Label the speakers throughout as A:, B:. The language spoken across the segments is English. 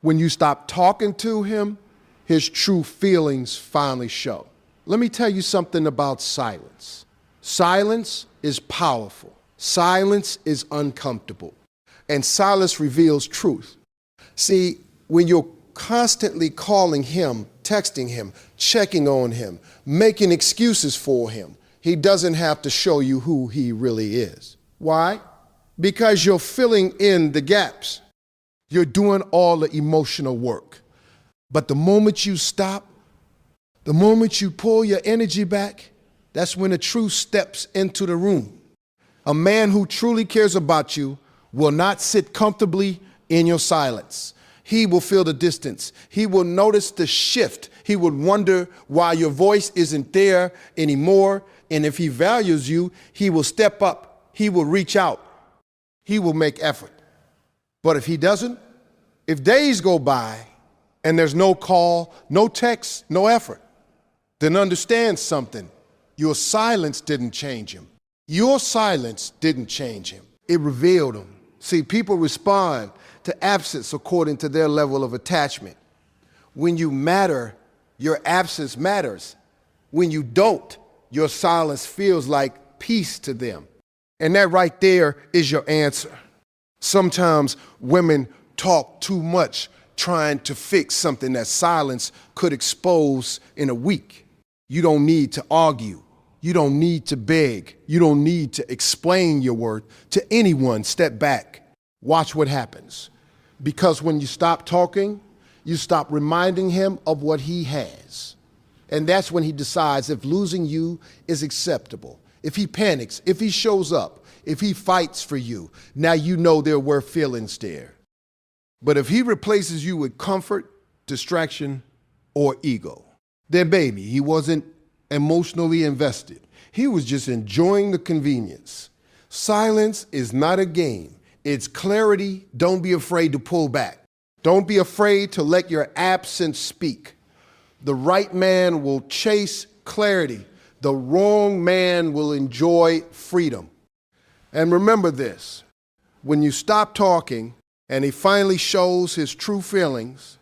A: When you stop talking to him, his true feelings finally show. Let me tell you something about silence. Silence is powerful. Silence is uncomfortable. And silence reveals truth. See, when you're constantly calling him, texting him, checking on him, making excuses for him, he doesn't have to show you who he really is. Why? Because you're filling in the gaps. You're doing all the emotional work. But the moment you stop, the moment you pull your energy back, that's when the truth steps into the room. A man who truly cares about you will not sit comfortably in your silence. He will feel the distance. He will notice the shift. He would wonder why your voice isn't there anymore. And if he values you, he will step up. He will reach out. He will make effort. But if he doesn't, if days go by and there's no call, no text, no effort, then understand something. Your silence didn't change him. Your silence didn't change him. It revealed him. See, people respond to absence according to their level of attachment. When you matter, your absence matters. When you don't, your silence feels like peace to them. And that right there is your answer. Sometimes women talk too much trying to fix something that silence could expose in a week. You don't need to argue. You don't need to beg. You don't need to explain your worth to anyone. Step back. Watch what happens. Because when you stop talking, you stop reminding him of what he has. And that's when he decides if losing you is acceptable. If he panics, if he shows up, if he fights for you, now you know there were feelings there. But if he replaces you with comfort, distraction, or ego, then baby, he wasn't emotionally invested. He was just enjoying the convenience. Silence is not a game. It's clarity. Don't be afraid to pull back. Don't be afraid to let your absence speak. The right man will chase clarity. The wrong man will enjoy freedom. And remember this, when you stop talking and he finally shows his true feelings,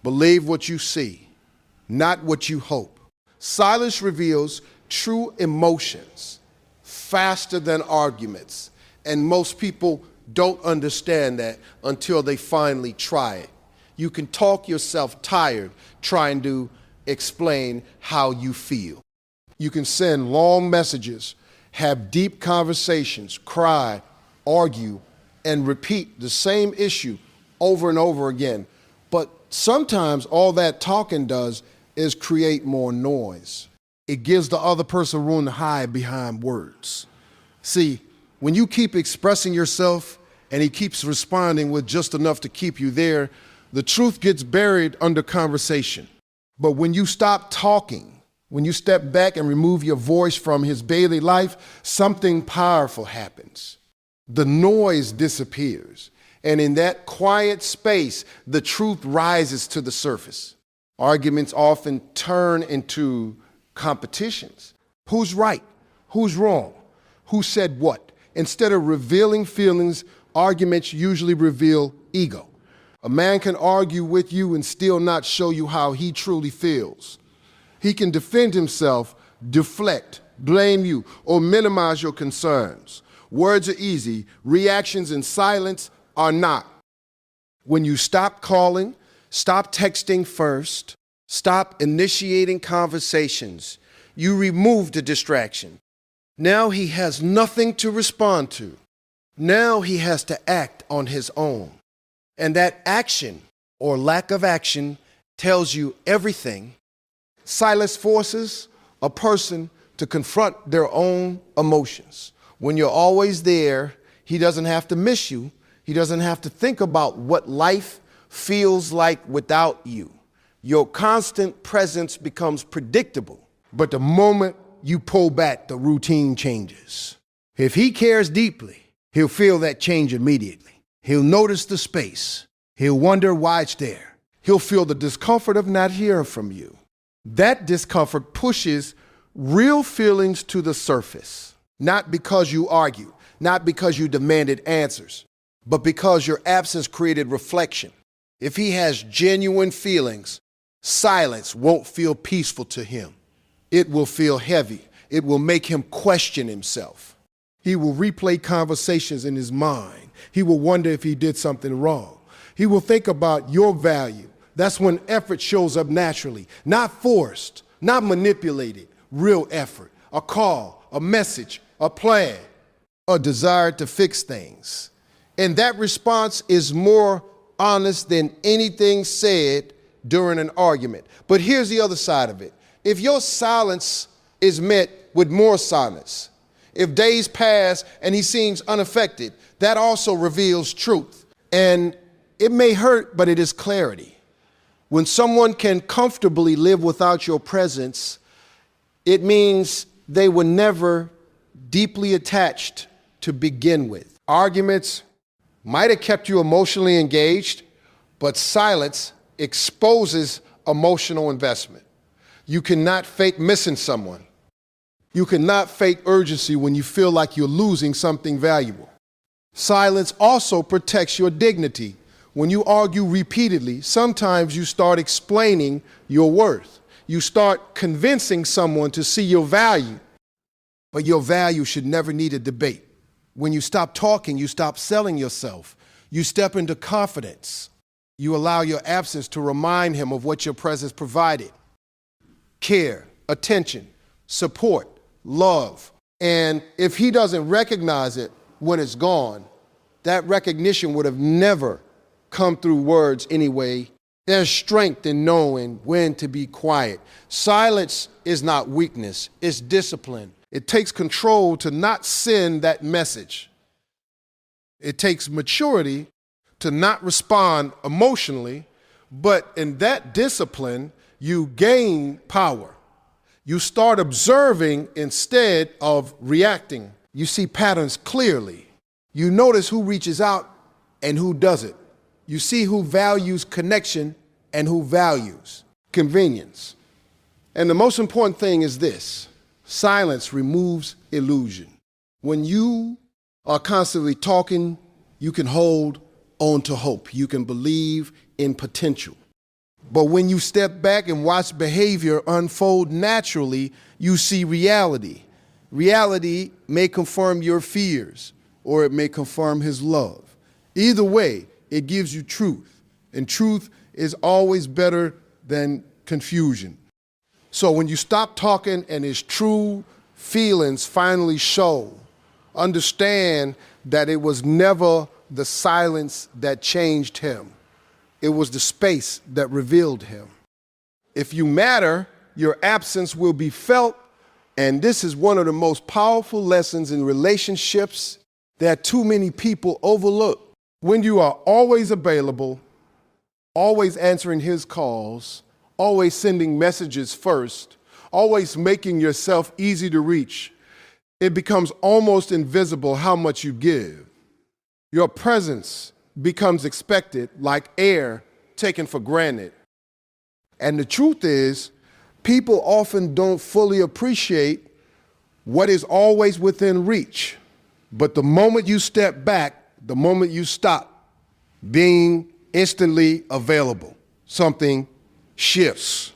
A: believe what you see, not what you hope. Silence reveals true emotions faster than arguments. And most people don't understand that until they finally try it. You can talk yourself tired trying to explain how you feel. You can send long messages, have deep conversations, cry, argue, and repeat the same issue over and over again. But sometimes all that talking does is create more noise. It gives the other person room to hide behind words. See, when you keep expressing yourself and he keeps responding with just enough to keep you there, the truth gets buried under conversation. But when you stop talking, when you step back and remove your voice from his daily life, something powerful happens. The noise disappears. And in that quiet space, the truth rises to the surface. Arguments often turn into competitions. Who's right? Who's wrong? Who said what? Instead of revealing feelings, arguments usually reveal ego. A man can argue with you and still not show you how he truly feels. He can defend himself, deflect, blame you, or minimize your concerns. Words are easy. Reactions in silence are not. When you stop calling, stop texting first, stop initiating conversations, you remove the distraction. Now he has nothing to respond to. Now he has to act on his own. And that action or lack of action tells you everything. Silence forces a person to confront their own emotions. When you're always there, he doesn't have to miss you. He doesn't have to think about what life feels like without you. Your constant presence becomes predictable. But the moment you pull back, the routine changes. If he cares deeply, he'll feel that change immediately. He'll notice the space. He'll wonder why it's there. He'll feel the discomfort of not hearing from you. That discomfort pushes real feelings to the surface, not because you argued, not because you demanded answers, but because your absence created reflection. If he has genuine feelings, silence won't feel peaceful to him. It will feel heavy. It will make him question himself. He will replay conversations in his mind. He will wonder if he did something wrong. He will think about your value. That's when effort shows up naturally, not forced, not manipulated, real effort, a call, a message, a plan, a desire to fix things. And that response is more honest than anything said during an argument. But here's the other side of it. If your silence is met with more silence, if days pass and he seems unaffected, that also reveals truth. And it may hurt, but it is clarity. When someone can comfortably live without your presence, it means they were never deeply attached to begin with. Arguments might have kept you emotionally engaged, but silence exposes emotional investment. You cannot fake missing someone. You cannot fake urgency when you feel like you're losing something valuable. Silence also protects your dignity. When you argue repeatedly, sometimes you start explaining your worth. You start convincing someone to see your value, but your value should never need a debate. When you stop talking, you stop selling yourself. You step into confidence. You allow your absence to remind him of what your presence provided. Care, attention, support, love. And if he doesn't recognize it when it's gone, that recognition would have never come through words anyway. There's strength in knowing when to be quiet. Silence is not weakness, it's discipline. It takes control to not send that message. It takes maturity to not respond emotionally, but in that discipline, you gain power. You start observing instead of reacting. You see patterns clearly. You notice who reaches out and who doesn't. You see who values connection and who values convenience. And the most important thing is this: silence removes illusion. When you are constantly talking, you can hold on to hope. You can believe in potential. But when you step back and watch behavior unfold naturally, you see reality. Reality may confirm your fears, or it may confirm his love. Either way, it gives you truth, and truth is always better than confusion. So when you stop talking and his true feelings finally show, understand that it was never the silence that changed him. It was the space that revealed him. If you matter, your absence will be felt, and this is one of the most powerful lessons in relationships that too many people overlook. When you are always available, always answering his calls, always sending messages first, always making yourself easy to reach, it becomes almost invisible how much you give. Your presence becomes expected, like air taken for granted. And the truth is, people often don't fully appreciate what is always within reach. But the moment you step back, the moment you stop being instantly available, something shifts.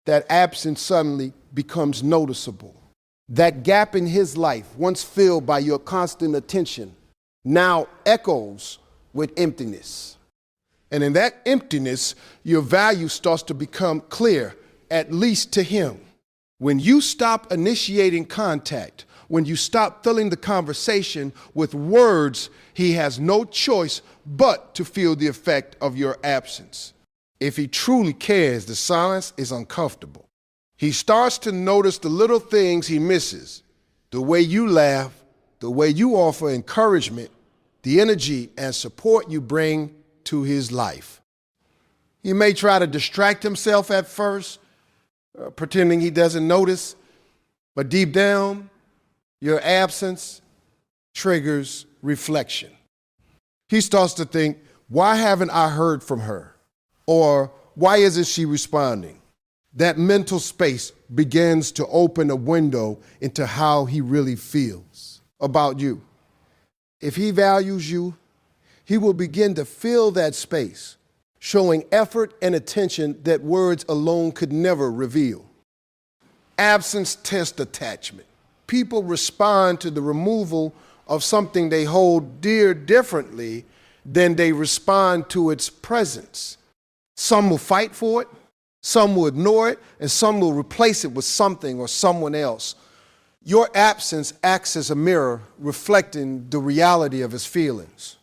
A: That absence suddenly becomes noticeable. That gap in his life, once filled by your constant attention, now echoes with emptiness. And in that emptiness, your value starts to become clear, at least to him. When you stop initiating contact, when you stop filling the conversation with words, he has no choice but to feel the effect of your absence. If he truly cares, the silence is uncomfortable. He starts to notice the little things he misses, the way you laugh, the way you offer encouragement, the energy and support you bring to his life. He may try to distract himself at first, pretending he doesn't notice, but deep down, your absence triggers reflection. He starts to think, why haven't I heard from her? Or why isn't she responding? That mental space begins to open a window into how he really feels about you. If he values you, He will begin to fill that space, showing effort and attention that words alone could never reveal. Absence tests attachment. People respond to the removal of something they hold dear differently than they respond to its presence. Some will fight for it, some will ignore it, and some will replace it with something or someone else. Your absence acts as a mirror reflecting the reality of his feelings.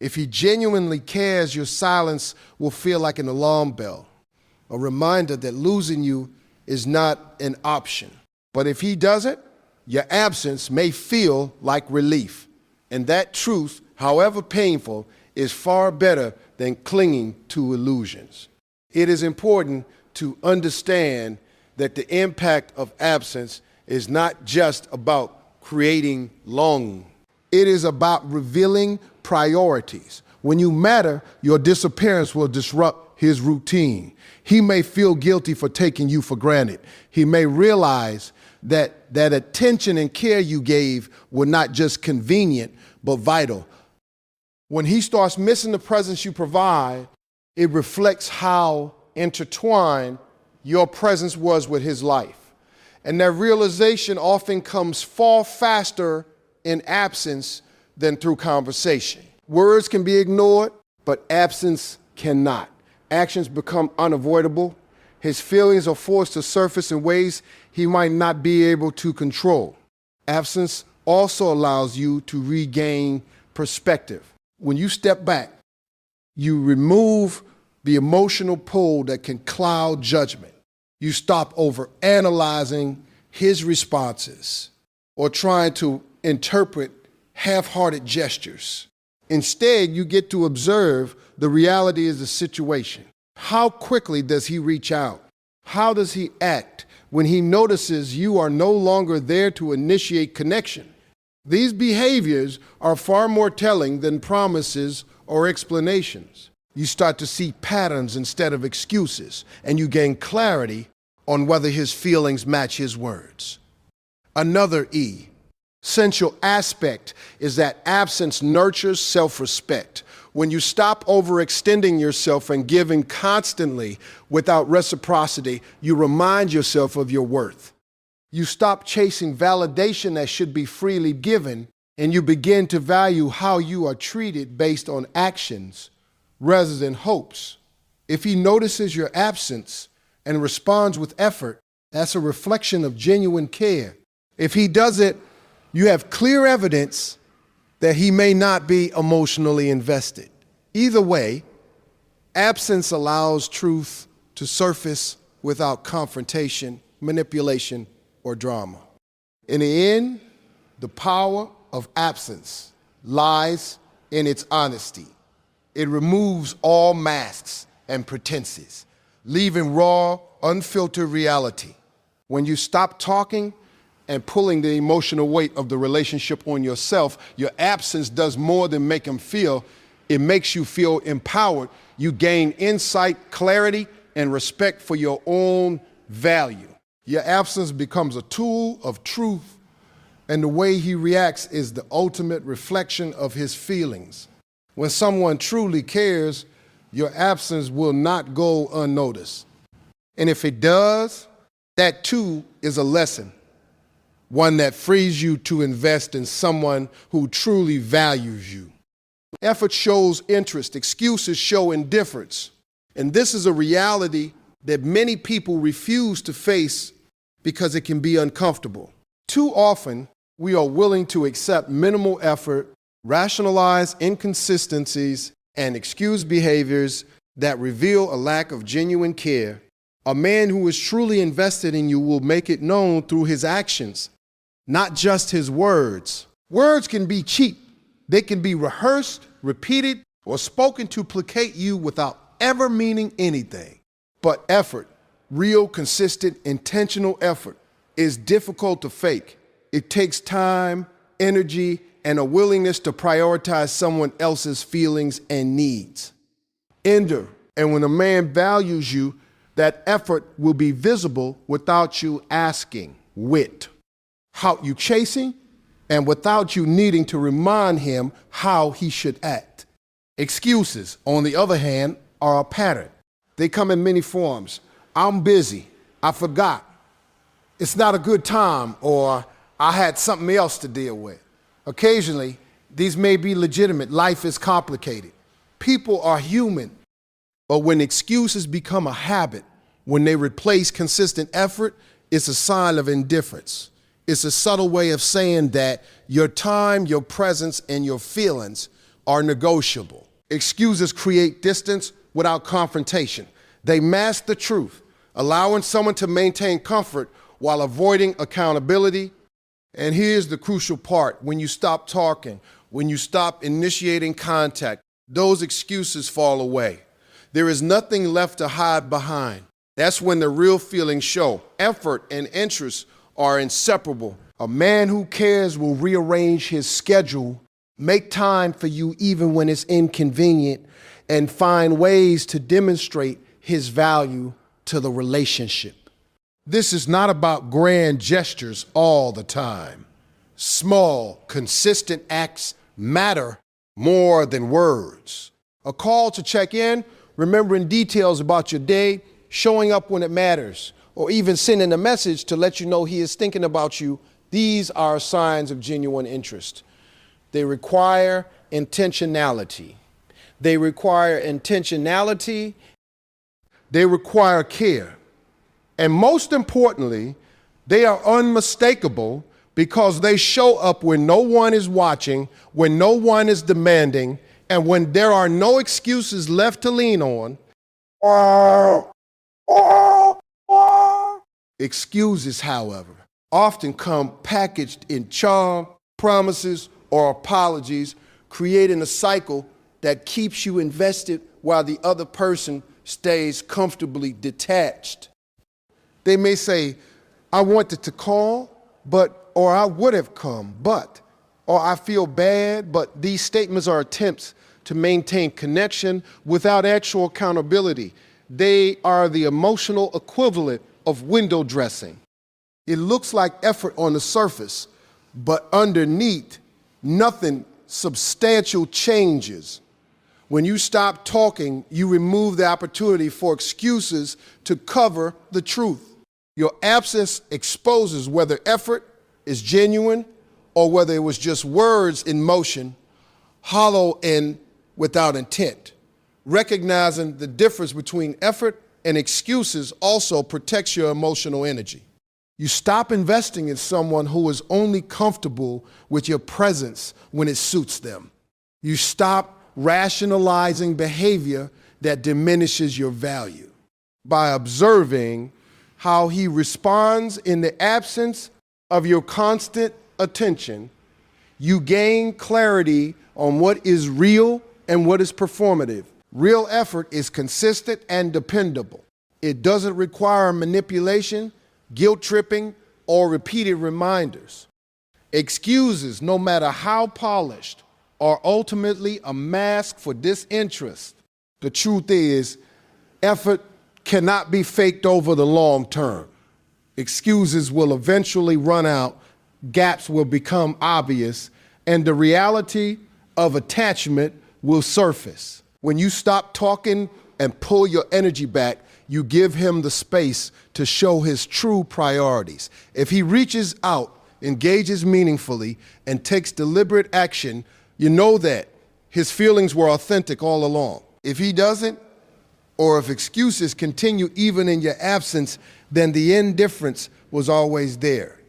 A: If he genuinely cares, your silence will feel like an alarm bell, a reminder that losing you is not an option. But if he doesn't, your absence may feel like relief. And that truth, however painful, is far better than clinging to illusions. It is important to understand that the impact of absence is not just about creating longing. It is about revealing priorities. When you matter, your disappearance will disrupt his routine. He may feel guilty for taking you for granted. He may realize that attention and care you gave were not just convenient, but vital. When he starts missing the presence you provide, it reflects how intertwined your presence was with his life. And that realization often comes far faster in absence than through conversation. Words can be ignored, but absence cannot. Actions become unavoidable. His feelings are forced to surface in ways he might not be able to control. Absence also allows you to regain perspective. When you step back, you remove the emotional pull that can cloud judgment. You stop overanalyzing his responses or trying to interpret half-hearted gestures. Instead, you get to observe the reality of the situation. How quickly does he reach out? How does he act when he notices you are no longer there to initiate connection? These behaviors are far more telling than promises or explanations. You start to see patterns instead of excuses, and you gain clarity on whether his feelings match his words. Another essential aspect is that absence nurtures self-respect. When you stop overextending yourself and giving constantly without reciprocity, you remind yourself of your worth. You stop chasing validation that should be freely given, and you begin to value how you are treated based on actions rather than hopes. If he notices your absence and responds with effort, that's a reflection of genuine care. If he doesn't, you have clear evidence that he may not be emotionally invested. Either way, absence allows truth to surface without confrontation, manipulation, or drama. In the end, the power of absence lies in its honesty. It removes all masks and pretenses, leaving raw, unfiltered reality. When you stop talking and pulling the emotional weight of the relationship on yourself, your absence does more than make him feel. It makes you feel empowered. You gain insight, clarity, and respect for your own value. Your absence becomes a tool of truth, and the way he reacts is the ultimate reflection of his feelings. When someone truly cares, your absence will not go unnoticed. And if it does, that too is a lesson, one that frees you to invest in someone who truly values you. Effort shows interest, excuses show indifference. And this is a reality that many people refuse to face because it can be uncomfortable. Too often, we are willing to accept minimal effort, rationalize inconsistencies, and excuse behaviors that reveal a lack of genuine care. A man who is truly invested in you will make it known through his actions, not just his words. Words can be cheap. They can be rehearsed, repeated, or spoken to placate you without ever meaning anything. But effort, real, consistent, intentional effort, is difficult to fake. It takes time, energy, and a willingness to prioritize someone else's feelings and needs. And when a man values you, that effort will be visible without you asking. Wit. How you chasing, and without you needing to remind him how he should act. Excuses, on the other hand, are a pattern. They come in many forms. I'm busy. I forgot. It's not a good time, or I had something else to deal with. Occasionally, these may be legitimate. Life is complicated. People are human. But when excuses become a habit, when they replace consistent effort, it's a sign of indifference. It's a subtle way of saying that your time, your presence, and your feelings are negotiable. Excuses create distance without confrontation. They mask the truth, allowing someone to maintain comfort while avoiding accountability. And here's the crucial part. When you stop talking, when you stop initiating contact, those excuses fall away. There is nothing left to hide behind. That's when the real feelings show. Effort and interest are inseparable. A man who cares will rearrange his schedule, make time for you even when it's inconvenient, and find ways to demonstrate his value to the relationship. This is not about grand gestures all the time. Small, consistent acts matter more than words. A call to check in, remembering details about your day, showing up when it matters, or even sending a message to let you know he is thinking about you. These are signs of genuine interest. They require intentionality. They require care. And most importantly, they are unmistakable because they show up when no one is watching, when no one is demanding, and when there are no excuses left to lean on. Excuses, however, often come packaged in charm, promises, or apologies, creating a cycle that keeps you invested while the other person stays comfortably detached. They may say, I wanted to call, or I would have come, or I feel bad, but these statements are attempts to maintain connection without actual accountability. They are the emotional equivalent of window dressing. It looks like effort on the surface, but underneath, nothing substantial changes. When you stop talking, you remove the opportunity for excuses to cover the truth. Your absence exposes whether effort is genuine or whether it was just words in motion, hollow and without intent. Recognizing the difference between effort and excuses also protects your emotional energy. You stop investing in someone who is only comfortable with your presence when it suits them. You stop rationalizing behavior that diminishes your value. By observing how he responds in the absence of your constant attention, you gain clarity on what is real and what is performative. Real effort is consistent and dependable. It doesn't require manipulation, guilt tripping, or repeated reminders. Excuses, no matter how polished, are ultimately a mask for disinterest. The truth is, effort cannot be faked over the long term. Excuses will eventually run out, gaps will become obvious, and the reality of attachment will surface. When you stop talking and pull your energy back, you give him the space to show his true priorities. If he reaches out, engages meaningfully, and takes deliberate action, you know that his feelings were authentic all along. If he doesn't, or if excuses continue even in your absence, then the indifference was always there.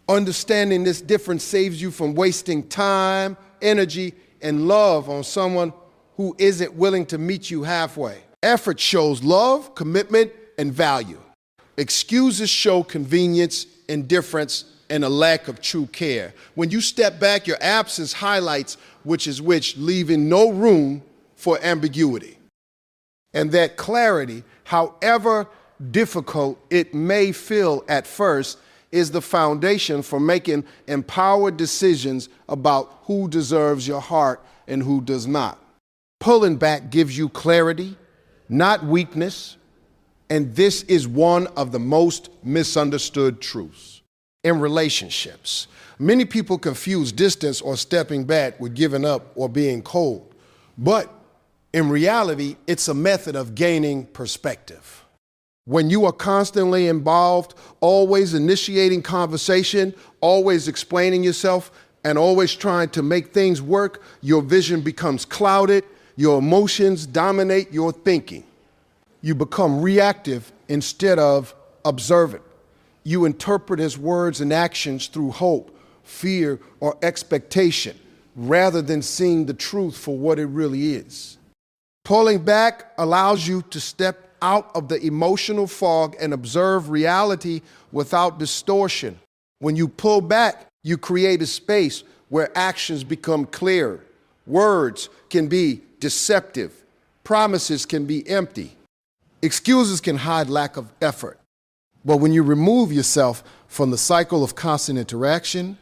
A: Understanding this difference saves you from wasting time, energy, and love on someone who isn't willing to meet you halfway. Effort shows love, commitment, and value. Excuses show convenience, indifference, and a lack of true care. When you step back, your absence highlights which is which, leaving no room for ambiguity. And that clarity, however difficult it may feel at first, is the foundation for making empowered decisions about who deserves your heart and who does not. Pulling back gives you clarity, not weakness, and this is one of the most misunderstood truths in relationships. Many people confuse distance or stepping back with giving up or being cold. But In reality, it's a method of gaining perspective. When you are constantly involved, always initiating conversation, always explaining yourself, and always trying to make things work, your vision becomes clouded, your emotions dominate your thinking. You become reactive instead of observant. You interpret his words and actions through hope, fear, or expectation, rather than seeing the truth for what it really is. Pulling back allows you to step out of the emotional fog and observe reality without distortion. When you pull back, you create a space where actions become clear. Words can be deceptive. Promises can be empty. Excuses can hide lack of effort. But when you remove yourself from the cycle of constant interaction,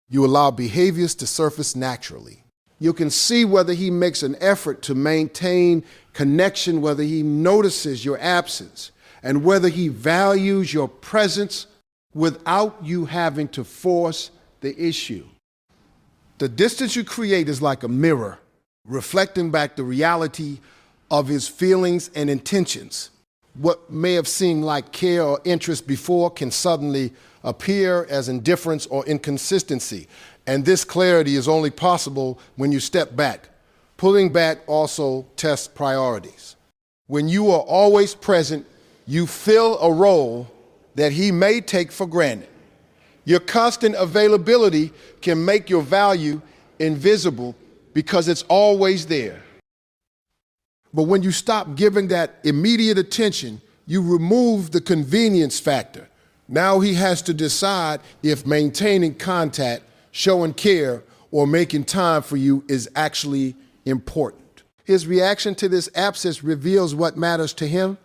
A: you allow behaviors to surface naturally. You can see whether he makes an effort to maintain connection, whether he notices your absence, and whether he values your presence without you having to force the issue. The distance you create is like a mirror, reflecting back the reality of his feelings and intentions. What may have seemed like care or interest before can suddenly appear as indifference or inconsistency. And this clarity is only possible when you step back. Pulling back also tests priorities. When you are always present, you fill a role that he may take for granted. Your constant availability can make your value invisible because it's always there. But when you stop giving that immediate attention, you remove the convenience factor. Now he has to decide if maintaining contact, showing care, or making time for you is actually important. His reaction to this absence reveals what matters to him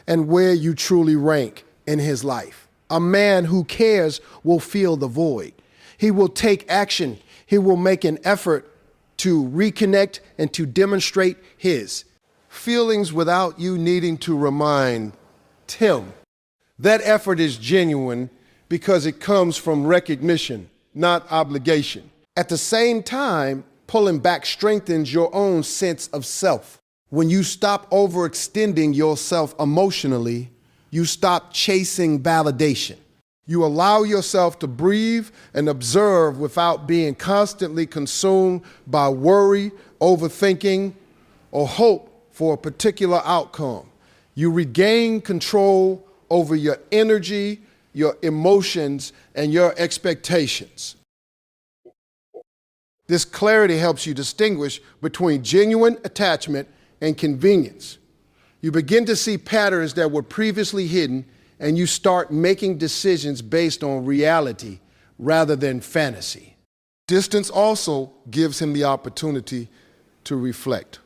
A: and where you truly rank in his life. A man who cares will feel the void. He will take action. He will make an effort to reconnect and to demonstrate his feelings without you needing to remind him. That effort is genuine because it comes from recognition, not obligation. At the same time, pulling back strengthens your own sense of self. When you stop overextending yourself emotionally, you stop chasing validation. You allow yourself to breathe and observe without being constantly consumed by worry, overthinking, or hope for a particular outcome. You regain control over your energy, your emotions, and your expectations. This clarity helps you distinguish between genuine attachment and convenience. You begin to see patterns that were previously hidden, and you start making decisions based on reality rather than fantasy. Distance also gives him the opportunity to reflect.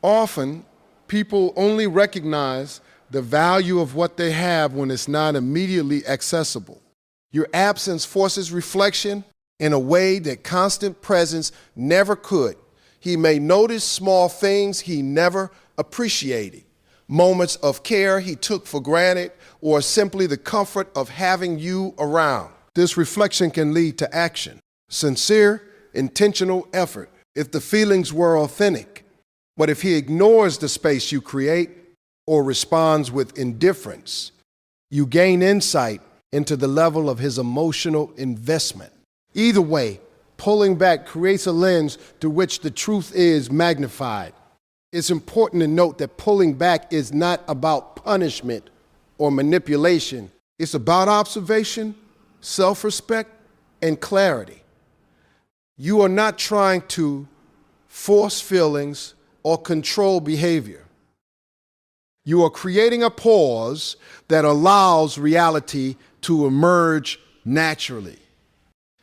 A: Often, people only recognize the value of what they have when it's not immediately accessible. Your absence forces reflection in a way that constant presence never could. He may notice small things he never appreciated, moments of care he took for granted, or simply the comfort of having you around. This reflection can lead to action, sincere, intentional effort, if the feelings were authentic. But if he ignores the space you create or responds with indifference, you gain insight into the level of his emotional investment. Either way, pulling back creates a lens through which the truth is magnified. It's important to note that pulling back is not about punishment or manipulation. It's about observation, self-respect, and clarity. You are not trying to force feelings or control behavior. You are creating a pause that allows reality to emerge naturally.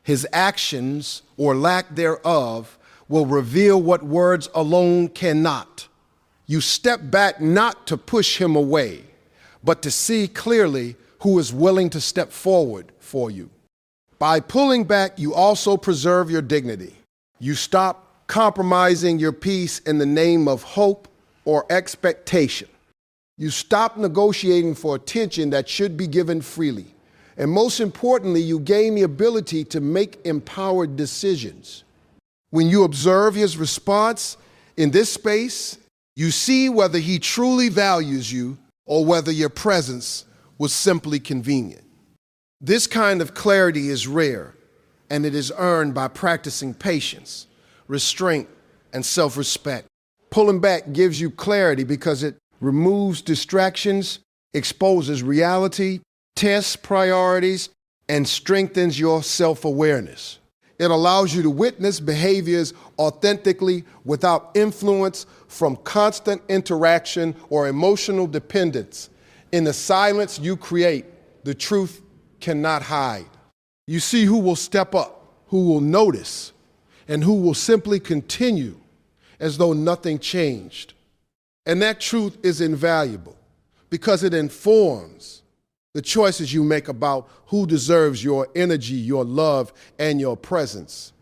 A: His actions, or lack thereof, will reveal what words alone cannot. You step back not to push him away, but to see clearly who is willing to step forward for you. By pulling back, you also preserve your dignity. You stop compromising your peace in the name of hope or expectation. You stop negotiating for attention that should be given freely. And most importantly, you gain the ability to make empowered decisions. When you observe his response in this space, You see whether he truly values you or whether your presence was simply convenient. This kind of clarity is rare, and it is earned by practicing patience, restraint, and self-respect. Pulling back gives you clarity because it removes distractions, exposes reality, tests priorities, and strengthens your self-awareness. It allows you to witness behaviors authentically without influence from constant interaction or emotional dependence. In the silence you create, the truth cannot hide. You see who will step up, who will notice, and who will simply continue as though nothing changed. And that truth is invaluable because it informs the choices you make about who deserves your energy, your love, and your presence.